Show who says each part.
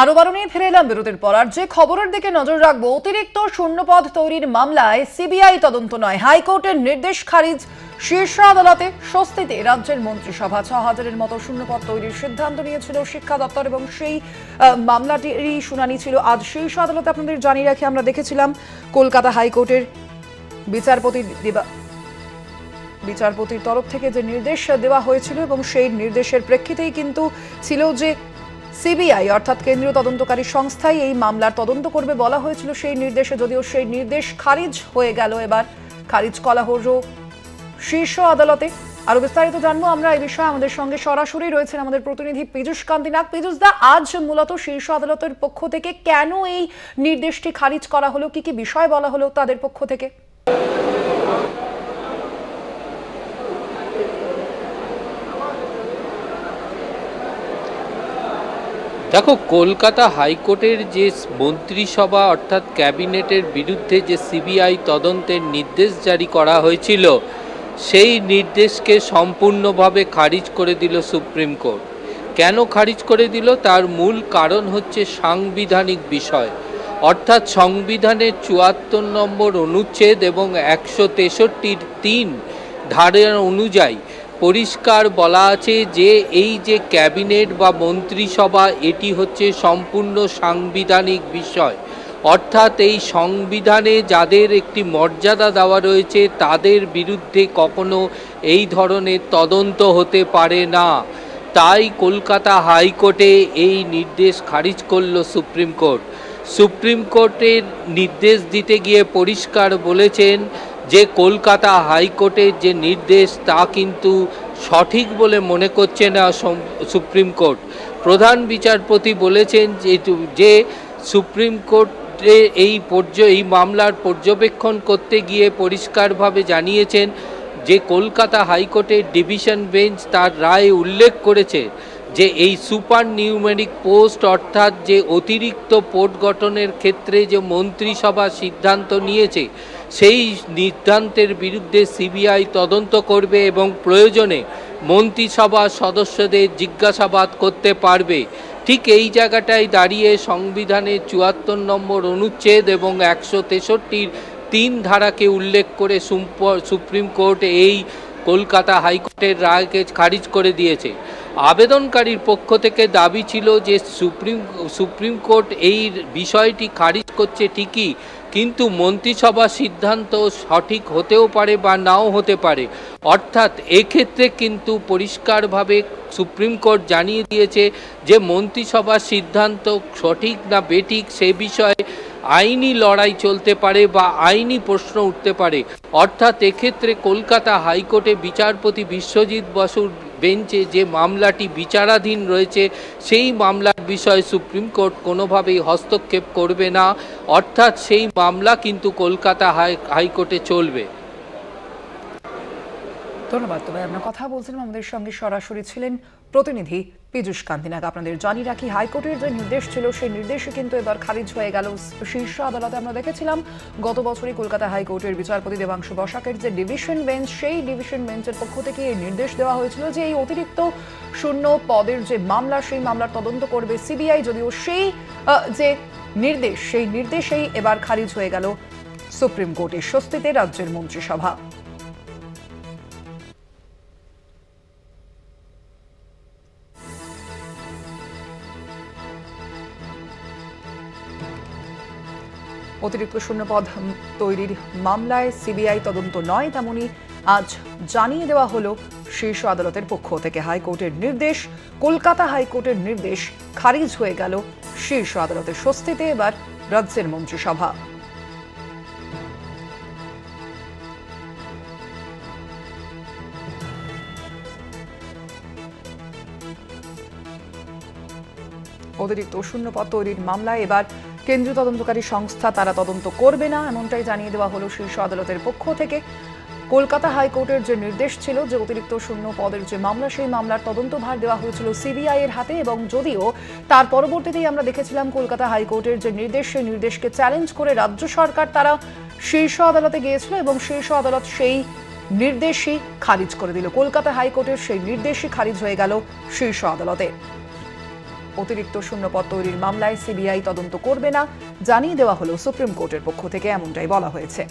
Speaker 1: আরো বারণে ফিরে এলাম বিরতির পর। আর যে খবরের দিকে নজর রাখবো, অতিরিক্ত শূন্যপদ তৈরির মামলায় সিবিআই তদন্ত নয়, হাইকোর্টের নির্দেশ খারিজ। শীর্ষ আদালতে স্বস্তিতে রাজ্যের মন্ত্রিসভা। ৬,০০০-এর মতো শূন্যপদ তৈরির সিদ্ধান্ত নিয়েছিল শিক্ষা দপ্তর এবং সেই মামলাটিরই শুনানি ছিল আজ শীর্ষ আদালতে। আপনাদের জানিয়ে রাখি, আমরা দেখেছিলাম কলকাতা হাইকোর্টের বিচারপতির তরফ থেকে যে নির্দেশ দেওয়া হয়েছিল এবং সেই নির্দেশের প্রেক্ষিতেই কিন্তু ছিল যে সিবিআই অর্থাৎ কেন্দ্রীয় তদন্তকারী সংস্থাই এই মামলার তদন্ত করবে বলা হয়েছিল সেই নির্দেশে। যদিও সেই নির্দেশ খারিজ হয়ে গেল, এবার খারিজ করা হলো শীর্ষ আদালতে। আরো বিস্তারিত জানবো আমরা এই বিষয়ে। আমাদের সঙ্গে সরাসরি রয়েছেন আমাদের প্রতিনিধি পীযূষ কান্তি নাগ। পীযূষ দা, আজ মূলত শীর্ষ আদালতের পক্ষ থেকে কেন এই নির্দেশটি খারিজ করা হলো, কি কি বিষয় বলা হলো তাদের পক্ষ থেকে?
Speaker 2: দেখো, কলকাতা হাইকোর্টের যে মন্ত্রিসভা অর্থাৎ ক্যাবিনেটের বিরুদ্ধে যে সিবিআই তদন্তের নির্দেশ জারি করা হয়েছিল, সেই নির্দেশকে সম্পূর্ণভাবে খারিজ করে দিল সুপ্রিম কোর্ট। কেন খারিজ করে দিল? তার মূল কারণ হচ্ছে সাংবিধানিক বিষয়, অর্থাৎ সংবিধানের ৭৪ নম্বর অনুচ্ছেদ এবং ১৬৩-৩ ধারার অনুযায়ী পরিষ্কার বলা আছে যে এই যে ক্যাবিনেট বা মন্ত্রিসভা, এটি হচ্ছে সম্পূর্ণ সাংবিধানিক বিষয়। অর্থাৎ এই সংবিধানে যাদের একটি মর্যাদা দেওয়া রয়েছে তাদের বিরুদ্ধে কখনো এই ধরনের তদন্ত হতে পারে না। তাই কলকাতা হাইকোর্টে এই নির্দেশ খারিজ করল সুপ্রিম কোর্ট। সুপ্রিম কোর্টের নির্দেশ দিতে গিয়ে পরিষ্কার বলেছেন যে কলকাতা হাইকোর্টের যে নির্দেশ তা কিন্তু সঠিক বলে মনে করছে না সুপ্রিম কোর্ট। প্রধান বিচারপতি বলেছেন যে সুপ্রিম কোর্টে এই মামলার পর্যবেক্ষণ করতে গিয়ে পরিষ্কারভাবে জানিয়েছেন যে কলকাতা হাইকোর্টের ডিভিশন বেঞ্চ তার রায়ে উল্লেখ করেছে যে এই সুপার নিউমেরিক পোস্ট অর্থাৎ যে অতিরিক্ত পোস্ট গঠনের ক্ষেত্রে যে মন্ত্রিসভা সিদ্ধান্ত নিয়েছে, সেই সিদ্ধান্তের বিরুদ্ধে সিবিআই তদন্ত করবে এবং প্রয়োজনে মন্ত্রিসভার সদস্যদের জিজ্ঞাসাবাদ করতে পারবে। ঠিক এই জায়গাটায় দাঁড়িয়ে সংবিধানের ৭৪ নম্বর অনুচ্ছেদ এবং ১৬৩-৩ ধারাকে উল্লেখ করে সুপ্রিম কোর্ট এই কলকাতা হাইকোর্টের রায়কে খারিজ করে দিয়েছে। আবেদনকারীর পক্ষ থেকে দাবি ছিল যে সুপ্রিম কোর্ট এই বিষয়টি খারিজ করছে ঠিকই, কিন্তু মন্ত্রিসভা সিদ্ধান্ত সঠিক হতেও পারে বা নাও হতে পারে। অর্থাৎ এক্ষেত্রে কিন্তু পরিষ্কারভাবে সুপ্রিম কোর্ট জানিয়ে দিয়েছে যে মন্ত্রিসভার সিদ্ধান্ত সঠিক না বেঠিক সে বিষয়ে আইনি লড়াই চলতে পারে বা আইনি প্রশ্ন উঠতে পারে। অর্থাৎ এক্ষেত্রে কলকাতা হাইকোর্টে বিচারপতি বিশ্বজিৎ বসুর বেঞ্চে যে মামলাটি বিচারাধীন রয়েছে, সেই মামলার বিষয়ে সুপ্রিম কোর্ট কোনোভাবেই হস্তক্ষেপ করবে না। অর্থাৎ সেই মামলা কিন্তু কলকাতা হাইকোর্টে চলবে।
Speaker 1: ধন্যবাদ। তবে আমরা কথা বলছিলাম, আমাদের সঙ্গে সরাসরি ছিলেন প্রতিনিধি পীযূষ কান্তি নাগ। আপনাদের জানিয়ে রাখি, হাইকোর্টের যে নির্দেশ ছিল সেই নির্দেশে কিন্তু এবার খারিজ হয়ে গেল শীর্ষ আদালতে। আমরা দেখেছিলাম গত বছরই কলকাতা হাইকোর্টের বিচারপতি দেবাংশু বসাকের যে ডিভিশন বেঞ্চ, সেই ডিভিশন বেঞ্চের পক্ষ থেকে এই নির্দেশ দেওয়া হয়েছিল যে এই অতিরিক্ত শূন্য পদের যে মামলা, সেই মামলার তদন্ত করবে সিবিআই। যদিও সেই যে নির্দেশ, সেই নির্দেশেই এবার খারিজ হয়ে গেল সুপ্রিম কোর্টের স্বস্তিতে রাজ্যের মন্ত্রিসভা। অতিরিক্ত শূন্যপদ তৈরির মামলায় সিবিআই তদন্ত নয়, তেমনি আজ জানিয়ে দেওয়া হলো শীর্ষ আদালতের পক্ষ থেকে। হাইকোর্টের নির্দেশ, কলকাতা হাইকোর্টের নির্দেশ খারিজ হয়ে গেল শীর্ষ আদালতের স্বস্তিতে এবার রাজ্যের মন্ত্রিসভা। অতিরিক্ত শূন্যপদ তৈরির মামলায় এবার কেন্দ্রীয় তদন্তকারী সংস্থা তারা তদন্ত করবে না, এমনটাই জানিয়ে দেওয়া হলো শীর্ষ আদালতের পক্ষ থেকে। কলকাতা হাইকোর্টের যে নির্দেশ ছিল যে অতিরিক্ত শূন্য পদের যে মামলা, সেই মামলার তদন্তভার দেওয়া হয়েছিল সিবিআই এর হাতে। এবং যদিও তার পরবর্তীতেই আমরা দেখেছিলাম কলকাতা হাইকোর্টের যে নির্দেশ, সেই নির্দেশকে চ্যালেঞ্জ করে রাজ্য সরকার তারা শীর্ষ আদালতে গিয়েছিল এবং শীর্ষ আদালত সেই নির্দেশই খারিজ করে দিল। কলকাতা হাইকোর্টের সেই নির্দেশই খারিজ হয়ে গেল শীর্ষ আদালতে। অতিরিক্ত শূন্যপদ তৈরির মামলায় সিবিআই তদন্ত করবে না জানিয়ে দেওয়া হলো সুপ্রিম কোর্টের পক্ষ থেকে, এমনটাই বলা হয়েছে।